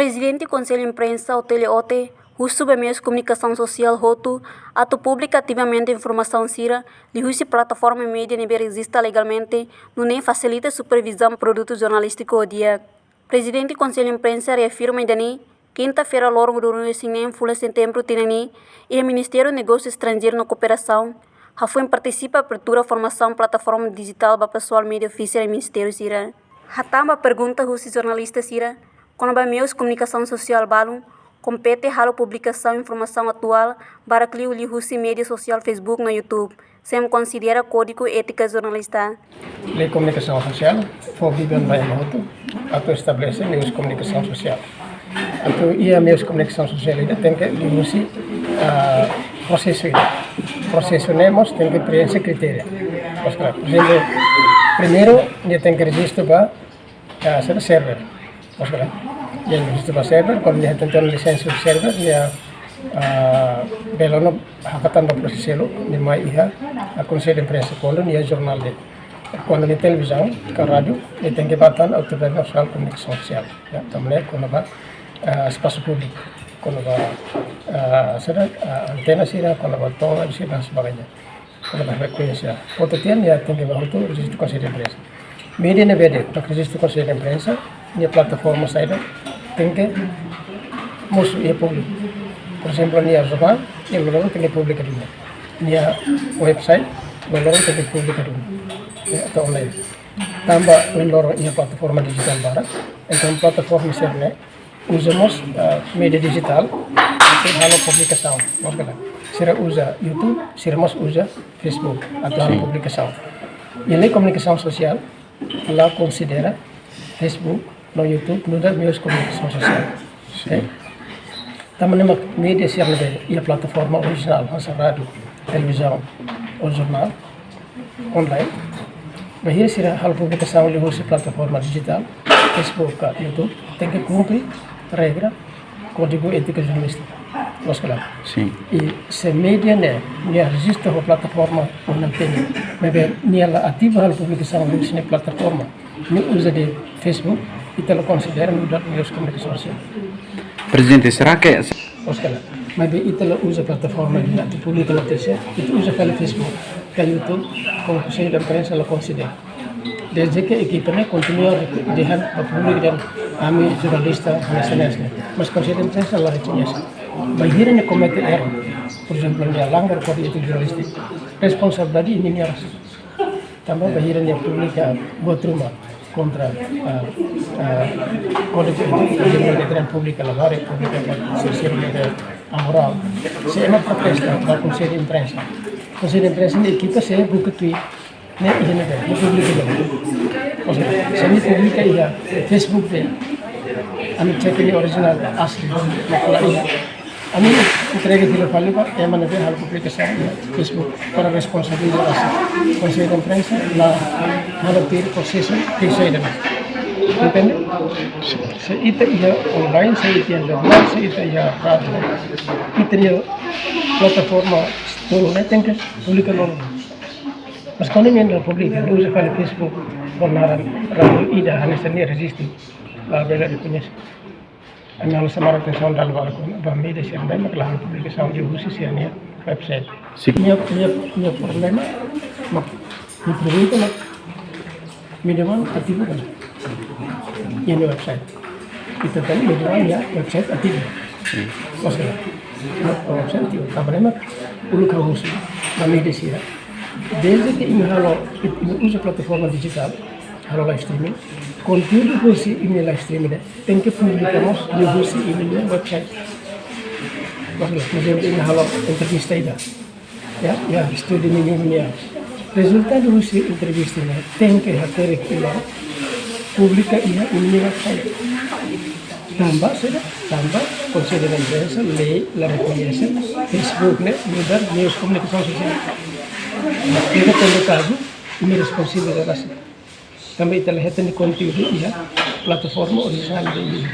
Presidente do Conselho de Imprensa, o TLOT, uso de meios de comunicação social ROTU, ato publica ativamente informação CIRA, e usa plataforma e mídia nível exista legalmente, não nem facilita a supervisão do produto jornalístico o dia. Presidente do Conselho de Imprensa reafirma ainda quinta-feira, logo durante o cinema, de setembro, tinani, e o Ministério do Negócio Estrangeiro na Cooperação, a FUEM participa da abertura da formação plataforma digital para pessoal mídia oficial do Ministério CIRA. A tamba pergunta aos jornalistas CIRA, quando os meios de comunicação social balum, compete a publicação de informação atual para que o uso mídia social Facebook no YouTube, sem considerar código ética jornalista. Lei de comunicação social foi vivendo bem muito, até estabelecer meios de comunicação social. Então, e a meios de comunicação social ainda tem que usar processo. Processo nemos tem que preencher critérios. Por exemplo, primeiro, tem que registrar para server. Dia registro para server, quando dia tem licença de server, dia belano hakatan do processo de mais a conselho de imprensa quando dia jornal de quando de televisão, que rádio, ele tem que bater a autoridade nacional de comunicação social. Também quando vai espaço público, quando vai antena sira, quando vai tom, sira dan sebagainya. Quando vai frekuensi. Outro dia tem que bater o registro do conselho de imprensa. Media ne beda, para registro do conselho de imprensa, a plataforma saída tem que mostrar ao público. Por exemplo, a jornal, o valor tem que publicar dulu. A website, o valor tem que publicar dulu. Atau online. Tambah o valor a plataforma digital barat. Então, plataforma serna, usamos media digital para publicação. Sira usa YouTube, sira mas usa Facebook atau publicação. E a comunicação social, ela considera Facebook, no YouTube, no dar meios de comunicação social. Também a mídia serna e a plataforma original, a rádio, televisão ou jornal, online. Bahia será a publicação de uso plataforma digital, Facebook, YouTube, tem que cumprir regra, código ética jornalística. Sim. E se mídia não registra a plataforma ou não tem, mas ela ativa a publicação de uso plataforma, não usa de Facebook, e ela considera mudar meios de comunicação social. Presidente, será que mas ela usa a plataforma de publica notícia, e usa pelo Facebook, pelo YouTube, como o Conselho de Imprensa ela considera. Desde que a equipe continua a deixar a público a mim jornalista nacionais, mas o Conselho de Imprensa ela reconhece. Bahia não comete erro, por exemplo, a langgar código ético jornalístico, responsabilidade ini harus. Também Bahia não publica boa truma contra código ético jornalístico pública lavar e pública a moral. Se é uma protesta da Conselho de Imprensa, o Conselho de Imprensa a equipe se buka tweet, ne publica não. Se me publica ia Facebook dele, a mim check ini original asli, a mim entrega de local para é maneira de publicação Facebook para responsabilidade o Conselho de Imprensa lá ter processo que saída. Entende? Se itu ia online, se itu ia jornal, se itu ia rádio, itu ia plataforma todo, tem que publicar logo. Mas quando ninguém publica, usa para Facebook, jornal, rádio, ida hanya sendiri resistir, lah bela reconhece. A minha chamar a atenção da para mídia ser bem, mas lá a publicação de uso se a website. Minha problema, minha pergunta, mídia mana ativo kan? Yang di website. Itu tadi media website ativo. Maksudnya, website ativo. Problema, ulu kau usi, kami di sini. Desde que ini halo usa plataforma digital, halo live streaming, conteúdo usi ini live streaming, tem que publicamos di usi ini website. Maksudnya, ini halo entrevista ida, ya studi ini. Resultado usi entrevista ini, tem que hater kita publica ini website. Tambah Conselho de Imprensa, lei, la reconhece, Facebook, mudar meios de comunicação social. Mas no caso, ini responsável da raça. Também terlihat di conteúdo e a plataforma original de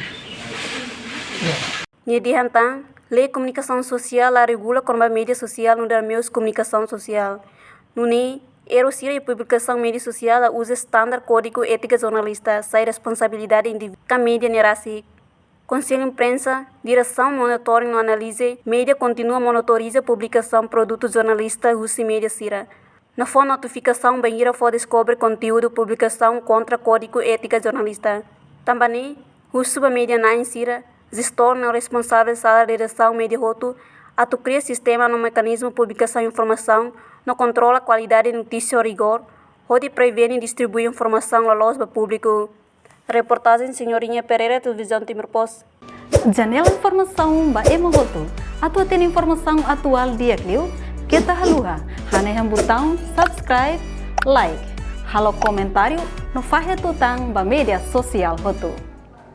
Di hantang, lei comunicação social a regula como a mídia social no dar meios de comunicação social. Nuni, erosir e publicação mídia social usa standard código ética jornalista, sai responsabilidade individual da mídia nerasi. Conselho Imprensa, Direção Monitoring Analise, Mídia continua a monitoriza a publicação produtos jornalista Russo Mídia Sira. Na for notificação, Banheira for descobre conteúdo publicação contra Código Ética Jornalista. Também, Russo Mídia 9 Sira, gestor não responsável da direção Mídia Roto, atu cria sistema no mecanismo publicação informação, não controla a qualidade de notícia ou rigor, onde prevene e distribui informação ao público. Reportagem Senhorinha Pereira, Televisão Timor Post. Janela Informação ba Emohoto. Atua tem informação atual dia Clio. Kita haluha. Hanehan botão subscribe, like. Halo comentário no Fahia Tutang ba media sosial Hoto.